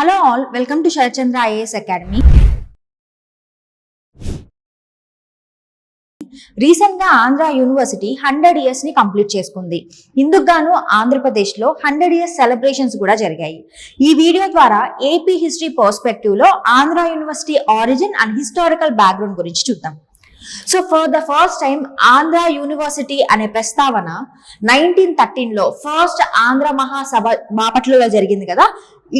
Hello all, welcome to Sharachandra IAS Academy. Recent గా Andhra university 100 years ని complete చేసుకుంది. ఇందుకు గాను ఆంధ్రప్రదేశ్ లో 100 ఇయర్స్ సెలబ్రేషన్స్ కూడా జరిగాయి. ఈ వీడియో ద్వారా ఏపీ హిస్టరీ పర్స్పెక్టివ్ లో Andhra university origin and historical background గురించి చూద్దాం. So for the first time Andhra university అనే ప్రస్తావన 1913లో ఫస్ట్ ఆంధ్ర మహాసభ బాపట్లలో జరిగింది కదా,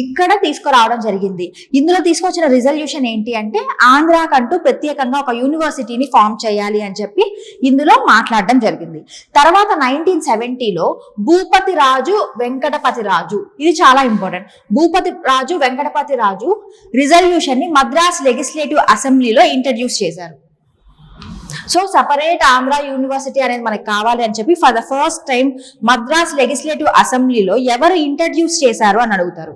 ఇక్కడ తీసుకురావడం జరిగింది. ఇందులో తీసుకొచ్చిన రిజల్యూషన్ ఏంటి అంటే ఆంధ్రాకంటూ ప్రత్యేకంగా ఒక యూనివర్సిటీని ఫామ్ చేయాలి అని చెప్పి ఇందులో మాట్లాడడం జరిగింది. తర్వాత 1970లో భూపతి రాజు వెంకటపతి రాజు, ఇది చాలా ఇంపార్టెంట్, భూపతి రాజు వెంకటపతి రాజు రిజల్యూషన్ ని మద్రాస్ లెజిస్లేటివ్ అసెంబ్లీలో ఇంట్రడ్యూస్ చేశారు. సో సపరేట్ ఆంధ్ర యూనివర్సిటీ అనేది మనకి కావాలి అని చెప్పి for the first time Madras legislative అసెంబ్లీలో ఎవరు ఇంట్రడ్యూస్ చేశారు అని అడుగుతారు.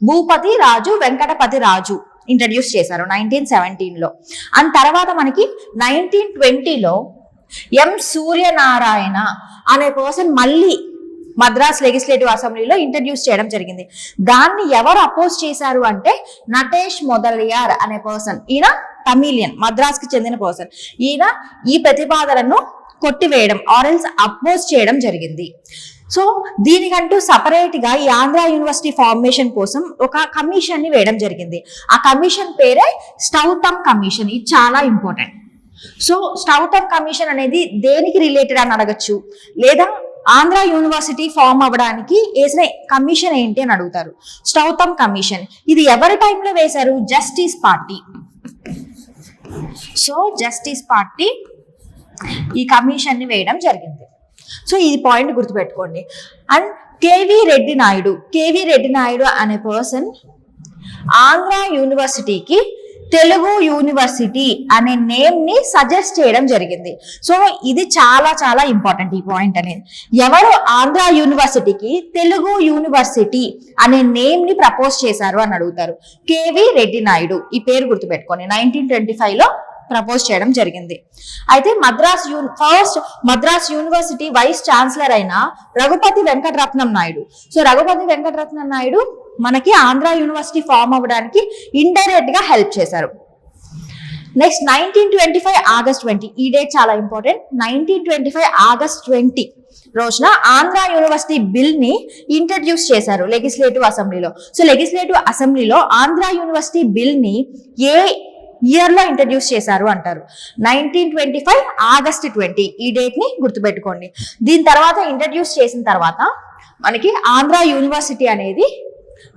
భూపతి రాజు వెంకటపతి రాజు ఇంట్రడ్యూస్ చేశారు 1917లో. అండ్ తర్వాత మనకి 1920లో ఎం సూర్యనారాయణ అనే పర్సన్ మళ్ళీ మద్రాస్ లెజిస్లేటివ్ అసెంబ్లీలో ఇంట్రడ్యూస్ చేయడం జరిగింది. దాన్ని ఎవరు అపోజ్ చేశారు అంటే నటేష్ మొదలియార్ అనే పర్సన్, ఈయన తమిళియన్, మద్రాస్ కి చెందిన పర్సన్. ఈయన ఈ ప్రతిపాదనను కొట్టివేయడం ఆరెల్స్ అపోజ్ చేయడం జరిగింది. సో దీనికంటూ సపరేట్ గా ఈ ఆంధ్ర యూనివర్సిటీ ఫార్మేషన్ కోసం ఒక కమిషన్ ని వేయడం జరిగింది. ఆ కమిషన్ పేరే స్టౌటమ్ కమిషన్. ఇది చాలా ఇంపార్టెంట్. సో స్టౌటమ్ కమిషన్ అనేది దేనికి రిలేటెడ్ అని అడగచ్చు, లేదా ఆంధ్ర యూనివర్సిటీ ఫామ్ అవ్వడానికి వేసిన కమిషన్ ఏంటి అని అడుగుతారు. స్టౌటమ్ కమిషన్ ఇది ఎవరి టైంలో వేశారు? Justice party. So justice party ఈ కమిషన్ ని వేయడం జరిగింది. సో ఈ పాయింట్ గుర్తుపెట్టుకోండి. అండ్ కేవీ రెడ్డి నాయుడు అనే పర్సన్ ఆంధ్ర యూనివర్సిటీకి తెలుగు యూనివర్సిటీ అనే నేమ్ ని సజెస్ట్ చేయడం జరిగింది. సో ఇది చాలా చాలా ఇంపార్టెంట్ ఈ పాయింట్ అనేది. ఎవరు ఆంధ్ర యూనివర్సిటీకి తెలుగు యూనివర్సిటీ అనే నేమ్ ని ప్రపోజ్ చేశారు అని అడుగుతారు. కేవీ రెడ్డి నాయుడు, ఈ పేరు గుర్తుపెట్టుకోండి, 1925లో ప్రపోజ్ చేయడం జరిగింది. అయితే first Madras university vice chancellor అయిన రఘుపతి వెంకటరత్నం నాయుడు. సో రఘుపతి వెంకటరత్నం నాయుడు మనకి ఆంధ్ర యూనివర్సిటీ ఫామ్ అవ్వడానికి ఇండైరెక్ట్ గా హెల్ప్ చేశారు. నెక్స్ట్ 1925 ఆగస్ట్ 20, ఈ డేట్ చాలా ఇంపార్టెంట్. 1925 ఆగస్ట్ 20 రోజున ఆంధ్ర యూనివర్సిటీ బిల్ ని ఇంట్రడ్యూస్ చేశారు లెజిస్లేటివ్ అసెంబ్లీలో. సో లెజిస్లేటివ్ అసెంబ్లీలో ఆంధ్ర యూనివర్సిటీ బిల్ ని ఏ ఇయర్ లో ఇంట్రడ్యూస్ చేశారు అంటారు. 1925 ఆగస్ట్ 20, ఈ డేట్ ని గుర్తుపెట్టుకోండి. దీని తర్వాత ఇంట్రడ్యూస్ చేసిన తర్వాత మనకి ఆంధ్ర యూనివర్సిటీ అనేది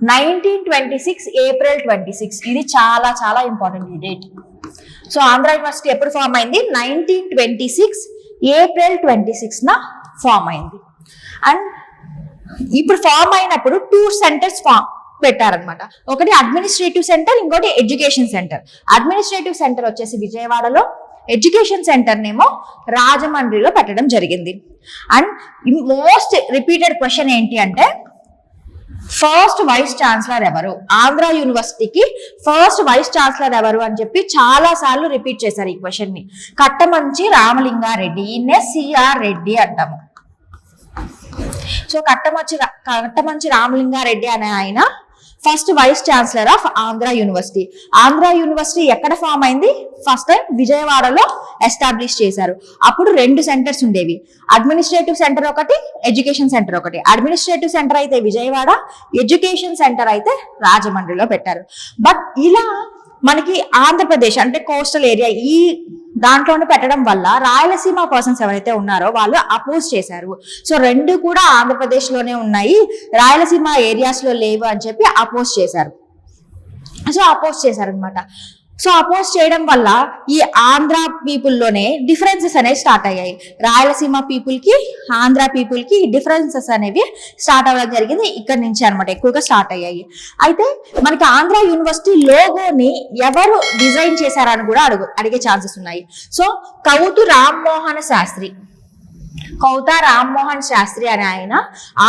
1926 ఏప్రిల్ 26, ఇది చాలా చాలా ఇంపార్టెంట్ ఈ డేట్. సో ఆంధ్ర యూనివర్సిటీ ఎప్పుడు ఫామ్ అయింది? 1926 ఏప్రిల్ 26 ఫామ్ అయింది. అండ్ ఇప్పుడు ఫామ్ అయినప్పుడు 2 సెంటర్స్ పెట్టారనమాట. ఒకటి అడ్మినిస్ట్రేటివ్ సెంటర్, ఇంకోటి ఎడ్యుకేషన్ సెంటర్. అడ్మినిస్ట్రేటివ్ సెంటర్ వచ్చేసి విజయవాడలో, ఎడ్యుకేషన్ సెంటర్ నేమో రాజమండ్రిలో పెట్టడం జరిగింది. అండ్ మోస్ట్ రిపీటెడ్ క్వశ్చన్ ఏంటి అంటే ఫస్ట్ వైస్ ఛాన్సలర్ ఎవరు? ఆంధ్ర యూనివర్సిటీకి ఫస్ట్ వైస్ ఛాన్సలర్ ఎవరు అని చెప్పి చాలా సార్లు రిపీట్ చేశారు ఈ క్వశ్చన్ ని. కట్టమంచి రామలింగారెడ్డి, ఈయన్నే సిఆర్ రెడ్డి అంటాము. సో కట్టమంచి రామలింగారెడ్డి అనే ఆయన first vice chancellor of Andhra university. Andhra university ఎక్కడ ఫామ్ అయింది? ఫస్ట్ టైం విజయవాడలో ఎస్టాబ్లిష్ చేశారు. అప్పుడు 2 సెంటర్స్ ఉండేవి, అడ్మినిస్ట్రేటివ్ సెంటర్ ఒకటి, ఎడ్యుకేషన్ సెంటర్ ఒకటి. అడ్మినిస్ట్రేటివ్ సెంటర్ అయితే విజయవాడ, ఎడ్యుకేషన్ సెంటర్ అయితే రాజమండ్రిలో పెట్టారు. బట్ ఇలా మనకి ఆంధ్రప్రదేశ్ అంటే కోస్టల్ ఏరియా ఈ దాంట్లోనే పెట్టడం వల్ల రాయలసీమ పర్సన్స్ ఎవరైతే ఉన్నారో వాళ్ళు అపోజ్ చేశారు. సో 2 కూడా ఆంధ్రప్రదేశ్ లోనే ఉన్నాయి, రాయలసీమ ఏరియాస్ లో లేవు అని చెప్పి అపోజ్ చేశారు. సో అపోజ్ చేశారనమాట. సో అపోజ్ చేయడం వల్ల ఈ ఆంధ్ర పీపుల్ లోనే డిఫరెన్సెస్ అనేవి స్టార్ట్ అయ్యాయి. రాయలసీమ పీపుల్ కి ఆంధ్ర పీపుల్ కి డిఫరెన్సెస్ అనేవి స్టార్ట్ అవ్వడం జరిగింది. ఇక్కడ నుంచి అనమాట ఎక్కువగా స్టార్ట్ అయ్యాయి. అయితే మనకి ఆంధ్ర యూనివర్సిటీ లోగోని ఎవరు డిజైన్ చేశారని కూడా అడిగే ఛాన్సెస్ ఉన్నాయి. సో కౌతు రామ్మోహన్ శాస్త్రి అనే ఆయన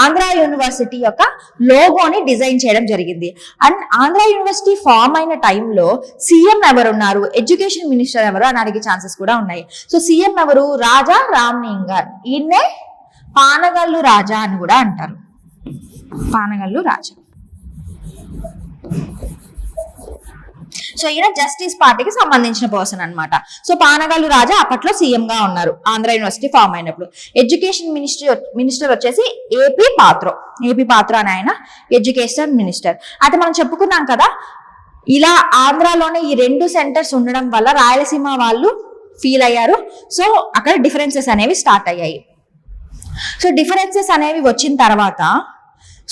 ఆంధ్ర యూనివర్సిటీ యొక్క లోగోని డిజైన్ చేయడం జరిగింది. అండ్ ఆంధ్ర యూనివర్సిటీ ఫామ్ అయిన టైంలో సీఎం ఎవరున్నారు, ఎడ్యుకేషన్ మినిస్టర్ ఎవరు అని అడిగే ఛాన్సెస్ కూడా ఉన్నాయి. సో సీఎం ఎవరు? రాజా రామ్లింగర్, ఈయన్నే పానగల్లు రాజా అని కూడా అంటారు. పానగల్లు రాజా. సో ఈయన జస్టిస్ పార్టీకి సంబంధించిన పర్సన్ అన్నమాట. సో పానగల్లు రాజా అప్పట్లో సీఎం గా ఉన్నారు ఆంధ్ర యూనివర్సిటీ ఫామ్ అయినప్పుడు. ఎడ్యుకేషన్ మినిస్టర్ వచ్చేసి ఏపీ పాత్ర అని ఆయన ఎడ్యుకేషన్ మినిస్టర్. అయితే మనం చెప్పుకున్నాం కదా, ఇలా ఆంధ్రాలోనే ఈ 2 సెంటర్స్ ఉండడం వల్ల రాయలసీమ వాళ్ళు ఫీల్ అయ్యారు. సో అక్కడ డిఫరెన్సెస్ అనేవి స్టార్ట్ అయ్యాయి. సో డిఫరెన్సెస్ అనేవి వచ్చిన తర్వాత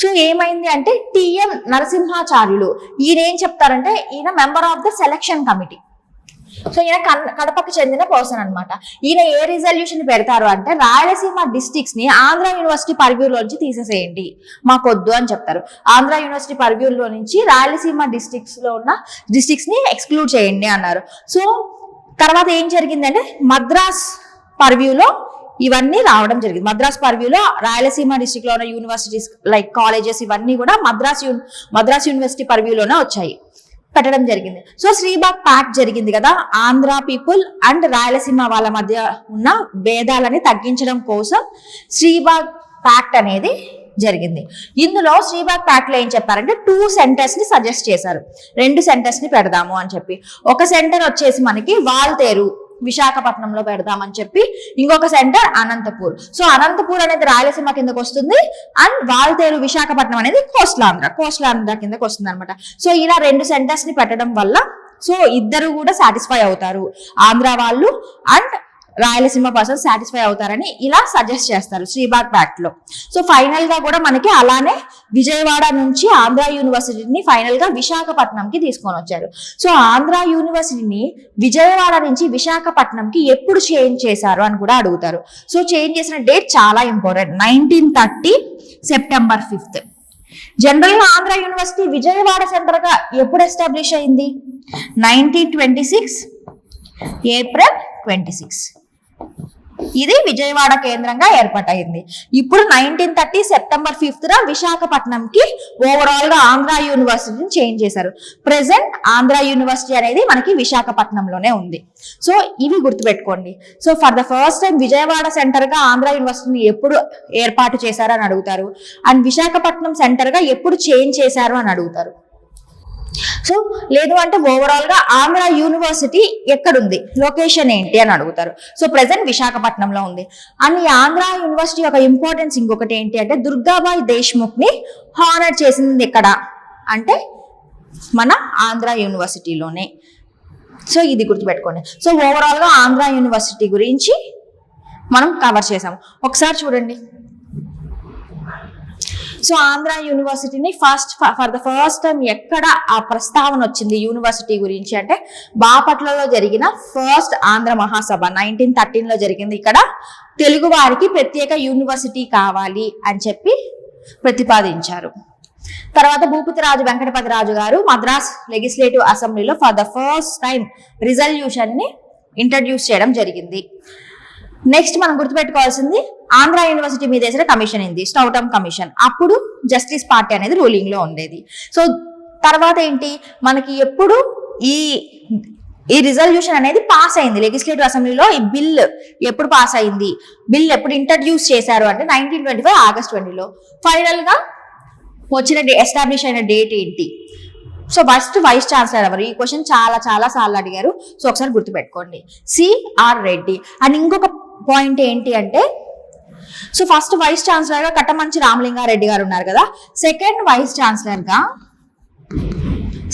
సో ఏమైంది అంటే టిఎం నరసింహాచార్యులు ఈయన ఏం చెప్తారంటే, ఈయన member of the selection committee. So ఈయన కడపకు చెందిన పర్సన్ అనమాట. ఈయన ఏ రిజల్యూషన్ పెడతారు అంటే, రాయలసీమ డిస్ట్రిక్ట్స్ ని ఆంధ్ర యూనివర్సిటీ పర్వ్యూలోంచి తీసేసేయండి, మాకొద్దు అని చెప్తారు. ఆంధ్ర యూనివర్సిటీ పర్వ్యూలో నుంచి రాయలసీమ డిస్ట్రిక్ట్స్ ని ఎక్స్క్లూడ్ చేయండి అన్నారు. సో తర్వాత ఏం జరిగిందంటే మద్రాస్ పర్వ్యూలో ఇవన్నీ రావడం జరిగింది. మద్రాస్ పర్వ్యూలో రాయలసీమ డిస్ట్రిక్ట్ లో ఉన్న యూనివర్సిటీస్ లైక్ కాలేజెస్ ఇవన్నీ కూడా మద్రాస్ యూనివర్సిటీ పర్వ్యూలోనే వచ్చాయి, పెట్టడం జరిగింది. సో శ్రీబాగ్ ప్యాక్ట్ జరిగింది కదా, ఆంధ్ర పీపుల్ అండ్ రాయలసీమ వాళ్ళ మధ్య ఉన్న భేదాలని తగ్గించడం కోసం శ్రీబాగ్ ప్యాక్ట్ అనేది జరిగింది. ఇందులో శ్రీబాగ్ ప్యాక్ట్ లో ఏం చెప్పారంటే 2 సెంటర్స్ ని సజెస్ట్ చేశారు. 2 సెంటర్స్ ని పెడదాము అని చెప్పి. ఒక సెంటర్ వచ్చేసి మనకి వాల్తేరు విశాఖపట్నంలో పెడదామని చెప్పి, ఇంకొక సెంటర్ అనంతపూర్. సో అనంతపూర్ అనేది రాయలసీమ కిందకు వస్తుంది అండ్ వాల్తేరు విశాఖపట్నం అనేది కోస్టల్ ఆంధ్ర కిందకు వస్తుంది అనమాట. సో ఇలా 2 సెంటర్స్ ని పెట్టడం వల్ల సో ఇద్దరు కూడా సాటిస్ఫై అవుతారు, ఆంధ్ర వాళ్ళు అండ్ రాయలసీమ పర్సన్ సాటిస్ఫై అవుతారని ఇలా సజెస్ట్ చేస్తారు శ్రీబాగ్ ప్యాక్ట్ లో. సో ఫైనల్ గా కూడా మనకి అలానే విజయవాడ నుంచి ఆంధ్ర యూనివర్సిటీని ఫైనల్ గా విశాఖపట్నంకి తీసుకొని వచ్చారు. సో ఆంధ్ర యూనివర్సిటీని విజయవాడ నుంచి విశాఖపట్నంకి ఎప్పుడు చేంజ్ చేశారు అని కూడా అడుగుతారు. సో చేంజ్ చేసిన డేట్ చాలా ఇంపార్టెంట్, 1930 సెప్టెంబర్ 5. జనరల్ గా ఆంధ్ర యూనివర్సిటీ విజయవాడ సెంటర్ గా ఎప్పుడు ఎస్టాబ్లిష్ అయింది? 1926 ఏప్రిల్ 26. ఇది విజయవాడ కేంద్రంగా ఏర్పాటైంది. ఇప్పుడు 1930 సెప్టెంబర్ 5 విశాఖపట్నంకి ఓవరాల్ గా ఆంధ్ర యూనివర్సిటీని చేంజ్ చేశారు. ప్రెసెంట్ ఆంధ్ర యూనివర్సిటీ అనేది మనకి విశాఖపట్నంలోనే ఉంది. సో ఇవి గుర్తుపెట్టుకోండి. So for the first time Vijayawada centre గా ఆంధ్ర యూనివర్సిటీని ఎప్పుడు ఏర్పాటు చేశారు అని అడుగుతారు, అండ్ విశాఖపట్నం సెంటర్ గా ఎప్పుడు చేంజ్ చేశారు అని అడుగుతారు. సో లేదు అంటే ఓవరాల్ గా ఆంధ్ర యూనివర్సిటీ ఎక్కడుంది, లొకేషన్ ఏంటి అని అడుగుతారు. సో ప్రెసెంట్ విశాఖపట్నంలో ఉంది. అండ్ ఈ ఆంధ్ర యూనివర్సిటీ యొక్క ఇంపార్టెన్స్ ఇంకొకటి ఏంటి అంటే, దుర్గాబాయి దేశ్ముఖ్ ని హానర్ చేసింది ఎక్కడ అంటే మన ఆంధ్ర యూనివర్సిటీలోనే. సో ఇది గుర్తుపెట్టుకోండి. సో ఓవరాల్ గా ఆంధ్ర యూనివర్సిటీ గురించి మనం కవర్ చేసాం. ఒకసారి చూడండి. సో ఆంధ్ర యూనివర్సిటీని ఫర్ ద ఫస్ట్ టైం ఎక్కడ ఆ ప్రస్తావన వచ్చింది యూనివర్సిటీ గురించి అంటే, బాపట్లలో జరిగిన ఫస్ట్ ఆంధ్ర మహాసభ 1913 జరిగింది. ఇక్కడ తెలుగు వారికి ప్రత్యేక యూనివర్సిటీ కావాలి అని చెప్పి ప్రతిపాదించారు. తర్వాత భూపతిరాజు వెంకటపతిరాజు గారు మద్రాస్ లెజిస్లేటివ్ అసెంబ్లీలో for the first time resolution ని ఇంట్రడ్యూస్ చేయడం జరిగింది. నెక్స్ట్ మనం గుర్తుపెట్టుకోవాల్సింది, ఆంధ్ర యూనివర్సిటీ మీద వేసిన కమిషన్ ఏంది? స్టౌటమ్ కమిషన్. అప్పుడు జస్టిస్ పార్టీ అనేది రూలింగ్ లో ఉండేది. సో తర్వాత ఏంటి మనకి ఎప్పుడు ఈ రిజల్యూషన్ అనేది పాస్ అయింది లెజిస్లేటివ్ అసెంబ్లీలో. ఈ బిల్ ఎప్పుడు పాస్ అయింది, బిల్ ఎప్పుడు ఇంట్రడ్యూస్ చేశారు అంటే 1925 ఆగస్ట్ 20లో. ఫైనల్ గా వచ్చిన ఎస్టాబ్లిష్ అయిన డేట్ ఏంటి? సో ఫస్ట్ వైస్ ఛాన్సలర్ ఎవరు? ఈ క్వశ్చన్ చాలా సార్లు అడిగారు. సో ఒకసారి గుర్తుపెట్టుకోండి, సిఆర్ రెడ్డి. అండ్ ఇంకొక పాయింట్ ఏంటి అంటే, సో ఫస్ట్ వైస్ ఛాన్సలర్ గా కట్టమంచి రామలింగారెడ్డి గారు ఉన్నారు కదా, సెకండ్ వైస్ ఛాన్సలర్ గా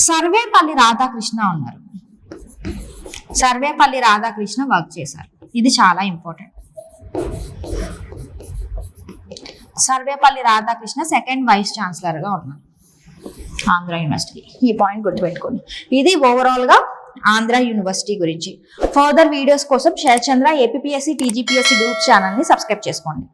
సర్వేపల్లి రాధాకృష్ణ ఉన్నారు. సర్వేపల్లి రాధాకృష్ణ వర్క్ చేశారు. ఇది చాలా important. Sarvepalli Radhakrishna second vice chancellor గా ఉన్నారు ఆంధ్ర యూనివర్సిటీ. ఈ పాయింట్ గుర్తుపెట్టుకోండి. ఇది ఓవరాల్ గా ఆంధ్ర యూనివర్సిటీ గురించి. ఫర్దర్ వీడియోస్ కోసం Sarathchandra APSC TGPSC group channel ని సబ్స్క్రైబ్ చేసుకోండి.